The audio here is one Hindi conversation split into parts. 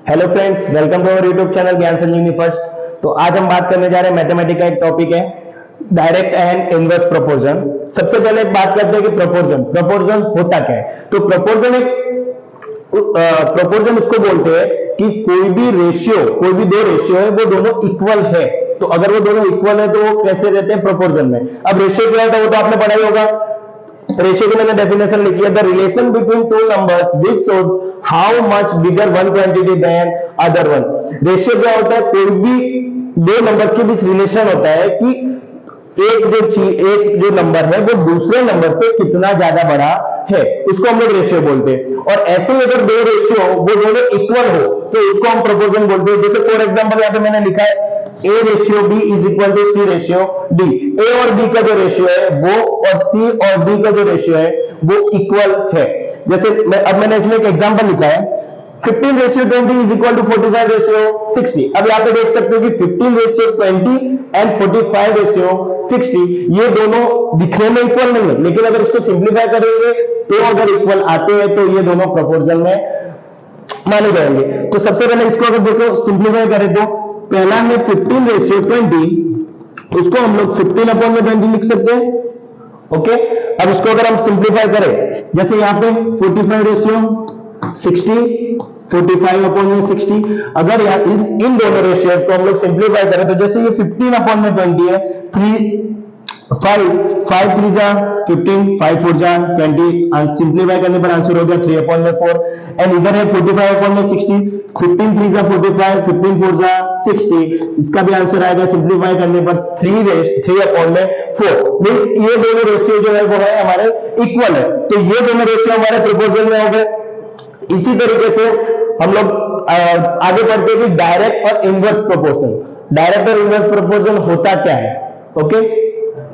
Hello friends, welcome to our YouTube channel Gyan Sanjivani first. तो आज हम बात करने जा रहे हैं मैथमेटिक्स का एक टॉपिक है डायरेक्ट एंड इनवर्स प्रोपोर्शन। सबसे पहले बात करते हैं कि प्रोपोर्शन होता क्या है। तो प्रोपोर्शन उसको बोलते हैं कि कोई भी दो रेशियो है वो दोनों इक्वल है। तो अगर वो दोनों इक्वल है तो वो कैसे रहते हैं प्रोपोर्शन में। अब रेशियो क्या होता है वो तो आपने पढ़ा ही होगा। रेशियो की मैंने डेफिनेशन लिखी है, the relation between two numbers which shows how much bigger one quantity than other one. Ratio क्या होता है, कोई भी दो नंबर्स के बीच रिलेशन होता है कि एक जो नंबर है वो दूसरे नंबर से कितना ज्यादा बड़ा है, उसको हम लोग रेशियो बोलते हैं। और ऐसे ही अगर दो रेशियो वो दोनों इक्वल हो तो उसको हम प्रोपोर्शन बोलते हैं। जैसे फॉर एग्जांपल यहाँ पे मैंने लिखा है A ratio B is equal to C ratio D। A और B का जो रेशियो है वो और C और D का जो रेशियो है वो इक्वल है। जैसे अब मैंने इसमें एक एग्जांपल लिखा है 15 ratio 20 is equal to 45 ratio 60। अब यहाँ पे देख सकते हो कि 15 रेशियो 20 एंड 45 रेशियो 60 ये दोनों दिखने में इक्वल नहीं है, लेकिन अगर इसको सिंप्लीफाई करेंगे तो अगर इक्वल आते हैं तो ये दोनों प्रोपोर्शन में माने जाएंगे। तो सबसे पहले इसको अगर देखो सिंप्लीफाई करें तो पहला है 15 रेशियो 20, उसको हम लोग 15 अपॉन में 20 लिख सकते हैं। ओके, अब इसको अगर हम सिंप्लीफाई करें जैसे यहाँ पे 45 रेशियो 60, 45 अपॉन में 60। अगर यार इन दोनों रेशियोज को हम लोग सिंप्लीफाई करें तो जैसे ये 15 अपॉन में 20 है, 5 3 जा 15, 5 4 जा 20, सिंप्लीफाई करने पर आंसर हो गया 3 अपॉन में 4। एंड इधर है 45 अपॉन में 60, 15 3 जा 45, 15 4 जा 60, इसका भी आंसर आएगा सिंप्लीफाई करने पर 3 अपॉन में 4। मींस ये दोनों रेशियो जो है वो है हमारे इक्वल है। तो ये दोनों रेशियो हमारे प्रोपोर्शन में हो गए। इसी तरीके से हम लोग आगे बढ़ते हैं कि डायरेक्ट और इनवर्स प्रोपोर्शन। डायरेक्ट और इनवर्स प्रोपोर्शन होता क्या है। ओके,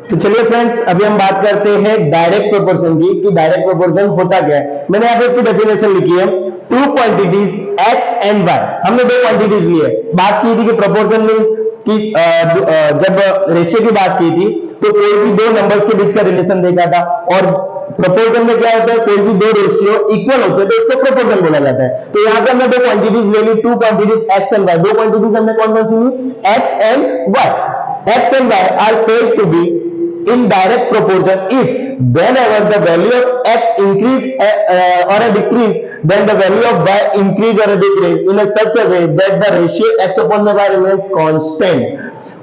तो चलिए फ्रेंड्स अभी हम बात करते हैं डायरेक्ट प्रोपोर्शन की कि डायरेक्ट प्रोपोर्शन होता क्या है। मैंने यहाँ पे इसकी डेफिनेशन लिखी है, to quantities x and y। हमने दो क्वांटिटीज ली है। बात की थी कि प्रोपोर्शन मींस कि जब रेशियो की बात की थी तो कोई भी दो नंबर्स के बीच का रिलेशन देखा था। और प्रोपोर्शन में क्या होता है, कोई भी दो रेशियो इक्वल होते हैं तो इसको प्रोपोर्शन बोला जाता है। तो यहाँ पे हमने दो क्वांटिटीज ले ली, two quantities x and y। दो क्वांटिटीज हमने कौन कौन सी ली, x and y। x and y are said to be in direct proportion if whenever the value of x increase or a decrease, then the value of y increase or a decrease in a such a way that the ratio x upon the y remains constant।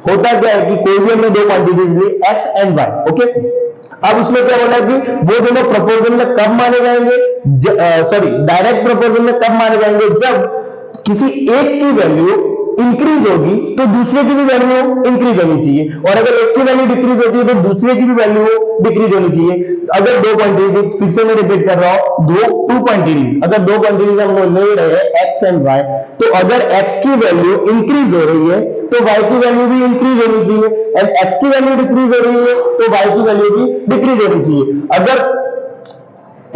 होता क्या है कि कोई भी हमने दो क्वांटिटीज ली x and y। ओके, अब उसमें क्या बोला कि वो दोनों प्रोपोर्शन में कब माने जाएंगे, डायरेक्ट प्रोपोर्शन में कब माने जाएंगे, जब किसी एक की वैल्यू इंक्रीज होगी तो दूसरे की भी वैल्यू इंक्रीज होनी चाहिए, और अगर एक की वैल्यू डिक्रीज होती है तो दूसरे की भी वैल्यू डिक्रीज होनी चाहिए। अगर दो क्वांटिटीज, फिर से मैं रिपीट कर रहा हूं, टू क्वांटिटीज, अगर दो क्वांटिटीज हम लोग ले रहे हैं x एंड y, तो अगर x की वैल्यू इंक्रीज हो रही है तो y की वैल्यू भी इंक्रीज होनी चाहिए, एंड x की वैल्यू डिक्रीज हो रही है तो y की वैल्यू भी डिक्रीज होनी चाहिए। अगर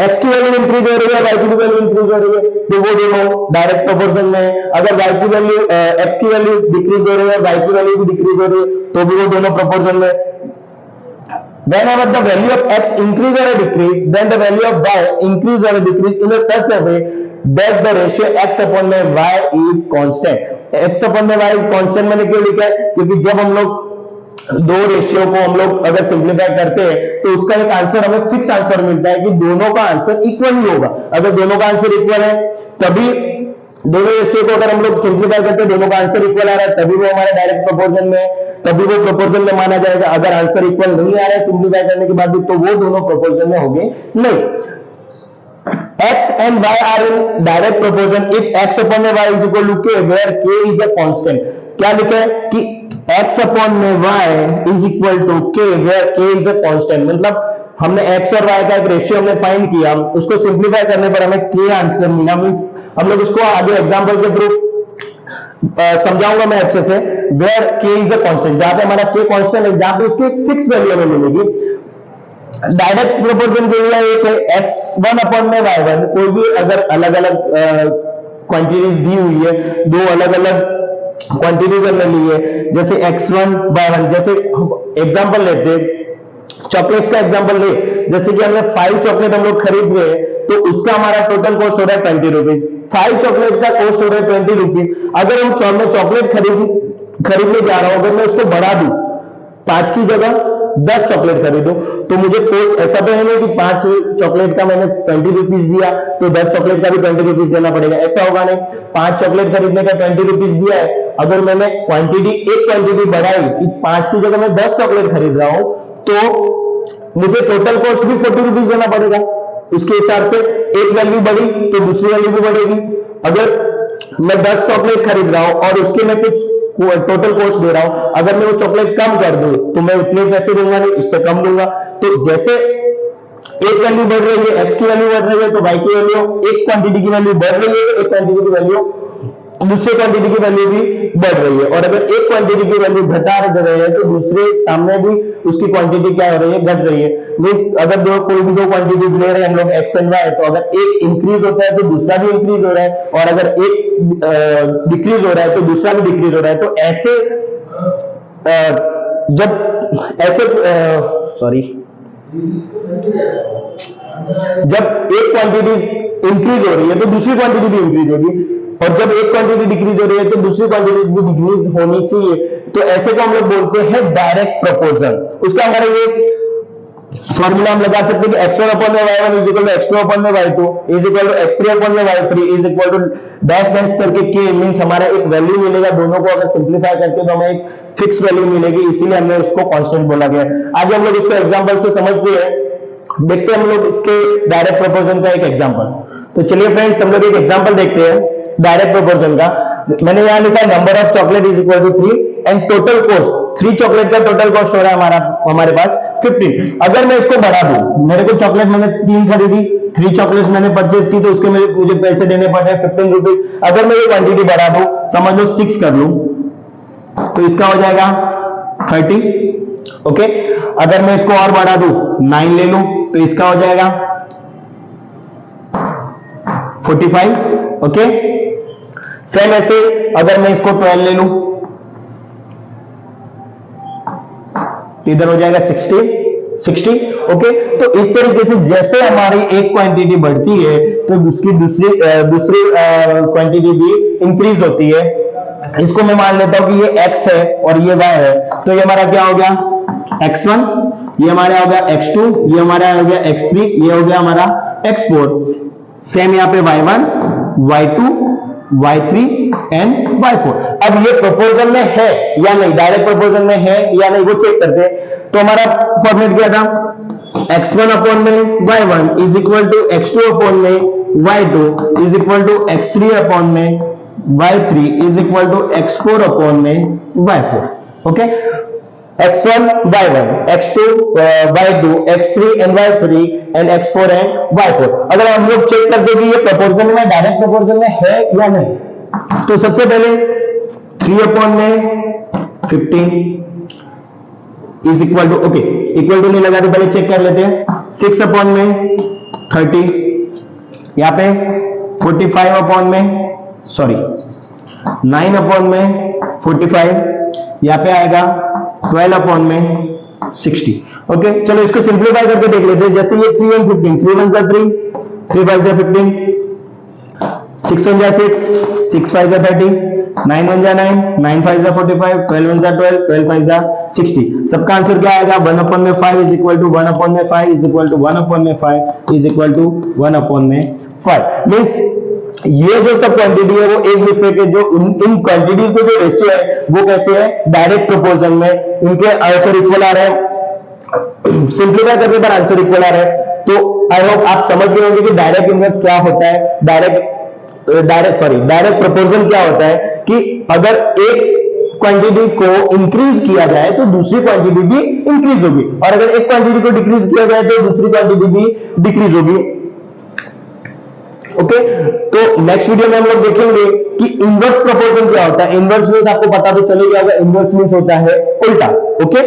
x की वैल्यू इंक्रीज हो रही है, y की भी वैल्यू इंक्रीज हो रही है तो वो दोनों डायरेक्ट प्रोपोर्शन में है। अगर y की वैल्यू x की वैल्यू डिक्रीज हो रही है, y की वैल्यू भी डिक्रीज हो रही है तो भी वो दोनों प्रोपोर्शन में। Whenever the value of x increase or decrease, then the value of y increase or decrease in a such a way that the ratio x upon the y is constant। x upon the y is constant मैंने क्यों लिखा है, क्योंकि जब हम लोग दो रेशियो को हम लोग अगर सिंप्लीफाई करते हैं तो उसका एक आंसर हमें फिक्स आंसर मिलता है कि दोनों का आंसर इक्वल ही होगा। अगर दोनों का आंसर इक्वल है तभी दोनों रेशियो को अगर हम लोग सिंप्लीफाई करते हैं दोनों का आंसर इक्वल आ रहा है तभी वो हमारे डायरेक्ट प्रोपोर्शन में है, तभी वो प्रोपोर्शन में माना जाएगा। अगर आंसर इक्वल नहीं आ रहा है सिंप्लीफाई करने के बाद भी तो वो दोनों प्रोपोर्शन में होंगे नहीं। x and y are in direct proportion if x upon y is equal to k where k is a constant। क्या लिखा है कि x upon y is equal to k where k is a constant। मतलब हमने x और y का एक रेशियो हमने फाइंड किया, उसको सिंप्लीफाई करने पर हमें k आंसर मिला। मींस हम लोग इसको आगे एग्जांपल के थ्रू समझाऊंगा मैं अच्छे से। Where k is a constant, जहां पे हमारा k कांस्टेंट है, जहां पे उसकी एक फिक्स वैल्यू हमें मिलेगी। डायरेक्ट प्रोपोर्शन के लिए एक है x1 अपॉन में y1। कोई भी अगर अलग अलग क्वांटिटीज दी हुई है, दो अलग अलग क्वांटिटीज हमने ली है, जैसे x1 y1। जैसे एग्जांपल लेते हैं, चॉकलेट्स का एग्जांपल ले, जैसे कि हमने 5 चॉकलेट हम लोग खरीद रहे हैं तो उसका हमारा टोटल कॉस्ट हो रहा है 20 रुपीज। 5 चॉकलेट का कॉस्ट हो रहा है 20 रुपीज। अगर मैं चॉकलेट खरीदने जा रहा हूं, अगर मैं उसको बढ़ा दूं 5 की जगह 10 चॉकलेट खरीदो, तो मुझे कॉस्ट ऐसा तो है नहीं कि 5 चॉकलेट का मैंने 20 रुपीज दिया तो 10 चॉकलेट का भी 20 रुपीज देना पड़ेगा, ऐसा होगा नहीं। 5 चॉकलेट खरीदने का 20 रुपीज दिया है, अगर मैंने एक क्वांटिटी बढ़ाई कि 5 की जगह मैं 10 चॉकलेट खरीद रहा हूं, तो मुझे टोटल कॉस्ट भी 40 रुपीज देना पड़ेगा। उसके हिसाब से एक वैल्यू बढ़ी तो दूसरी वैल्यू भी बढ़ेगी। अगर मैं 10 चॉकलेट खरीद रहा हूं और उसके मैं कुछ टोटल कॉस्ट दे रहा हूं, अगर मैं वो चॉकलेट कम कर दूं तो मैं उतने पैसे दूंगा नहीं, इससे कम दूंगा। तो जैसे एक वैल्यू बढ़ रही है, x की वैल्यू बढ़ रही है, तो y की वैल्यू, एक क्वांटिटी की वैल्यू बढ़ रही है तो एक क्वांटिटी की वैल्यू दूसरे क्वांटिटी की वैल्यू भी बढ़ रही है। और अगर एक क्वांटिटी की वैल्यू घटा रहे हैं तो दूसरे सामने भी उसकी क्वांटिटी क्या हो रही है, घट रही है। मींस अगर कोई भी दो क्वांटिटीज ले रहे हैं हम लोग x एंड y, तो अगर एक इंक्रीज होता है तो दूसरा भी इंक्रीज हो रहा है, और अगर एक डिक्रीज हो रहा है तो दूसरा भी डिक्रीज हो रहा है। तो ऐसे जब एक क्वांटिटी इंक्रीज हो रही है तो दूसरी क्वांटिटी भी इंक्रीज होगी, और जब एक क्वांटिटी डिक्रीज हो रही है तो दूसरी क्वांटिटी भी डिक्रीज होनी चाहिए। तो ऐसे को हम लोग बोलते हैं डायरेक्ट प्रोपोर्शन। उसका हमारा ये फॉर्मूला हम लगा सकते हैं कि x1 अपॉन में y1 is equal to x2 upon में y2 is equal to x3 upon में y3 is equal to dash dash करके k, मींस हमारा एक वैल्यू मिलेगा। दोनों को अगर सिंपलीफाई करके तो हमें एक फिक्स वैल्यू मिलेगी, इसीलिए हमने उसको कांस्टेंट बोला गया। आगे हम लोग इसको एग्जांपल से समझते हैं, देखते हैं हम लोग इसके डायरेक्ट प्रोपोर्शन का एक एग्जांपल। तो चलिए फ्रेंड्स, हम लोग एक एग्जांपल देखते हैं डायरेक्ट प्रोपोर्शन का। मैंने यहां लिखा है number of chocolate is equal to 3 and total cost, 3 chocolate का टोटल कॉस्ट हो रहा है हमारे पास 15। अगर मैं इसको बढ़ा दूं, मेरे को चॉकलेट मैंने 3 खरीदी, 3 चॉकलेट्स मैंने परचेज की, तो उसके मुझे पैसे देने पड़ रहे 15 रुपीज। अगर मैं ये क्वांटिटी बढ़ा दूं, समझ लो 6 कर लूं, तो इसका हो जाएगा 30। ओके, अगर मैं इसको और बढ़ा दूं 9 ले लूं, तो इसका हो जाएगा 45। ओके, सेम ऐसे अगर मैं इसको 12 ले लूं, इधर हो जाएगा 60। ओके, तो इस तरीके से जैसे हमारी एक क्वांटिटी बढ़ती है तो उसकी दूसरी क्वांटिटी भी इंक्रीज होती है। इसको मैं मान लेता हूं कि ये x है और ये y है, तो ये हमारा क्या हो गया x1, ये हमारा हो गया x2, ये हमारा हो गया x3, ये हो गया हमारा x4। सेम यहाँ पे y1, y2, y3 and y4। अब ये प्रोपोर्शन में है या नहीं, डायरेक्ट प्रोपोर्शन में है या नहीं, वो चेक करते हैं। तो हमारा फॉर्मेट क्या था, x1 अपॉन में y1 is equal to x2 upon में y2 is equal to x3 upon में y3 is equal to x4 upon में y4। Okay, x1 y1 x2 y2 x3 and y3 and x4 and y4। अगर हम लोग चेक करते कि ये प्रोपोर्शन में डायरेक्ट प्रोपोर्शन में है या नहीं, तो सबसे पहले 3 अपॉन में 15 is equal to, okay equal to नहीं लगा तो पहले चेक कर लेते हैं, 6 अपॉन में 30, यहाँ पे 45 अपॉन में 9 अपॉन में 45, यहाँ पे आएगा 12 अपॉन में 60। ओके, चलो इसको सिंप्लीफाई करके देख लेते हैं। जैसे ये 3 and 15, 3 1 3, 3 5 15, 6 1 6, 6 5 30, 9 1 9, 9 5 45, 12 1 12, 12 5 60। सबका आंसर क्या आएगा, 1 अपॉन में 5 इज इक्वल टू 1 अपॉन में 5 इज इक्वल टू 1 अपॉन में 5 इज इक्वल टू 1 अपॉन में 5। मींस ये जो सब क्वांटिटी है वो एक दूसरे के जो इन क्वांटिटीज के जो रेशियो है वो कैसे है, डायरेक्ट प्रोपोर्शन में इनके आंसर इक्वल आ रहे हैं। सिंप्लीफाई करने पर आंसर इक्वल आ रहे हैं। तो आई होप आप समझ गए होंगे कि डायरेक्ट इनवर्स क्या होता है, डायरेक्ट प्रोपोर्शन क्या होता है, कि अगर एक क्वांटिटी को इंक्रीज किया जाए तो दूसरी क्वांटिटी भी इंक्रीज होगी, और अगर एक क्वांटिटी को डिक्रीज किया जाए तो दूसरी क्वांटिटी भी डिक्रीज होगी। ओके, तो नेक्स्ट वीडियो में हम लोग देखेंगे कि इनवर्स प्रोपोर्शन क्या होता है। इनवर्स मींस आपको पता तो चल गया होगा, इनवर्स मींस होता है उल्टा। ओके,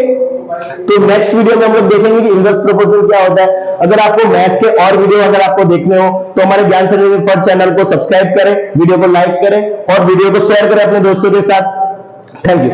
तो नेक्स्ट वीडियो में हम लोग देखेंगे कि इनवर्स प्रोपोर्शन क्या होता है। अगर आपको मैथ के और वीडियो अगर आपको देखने हो तो हमारे ज्ञान सर्टिफिकेट फॉर चैनल को सब्सक्राइब करें, वीडियो को लाइक करें और वीडियो को शेयर करें अपने दोस्तों के साथ। Thank you.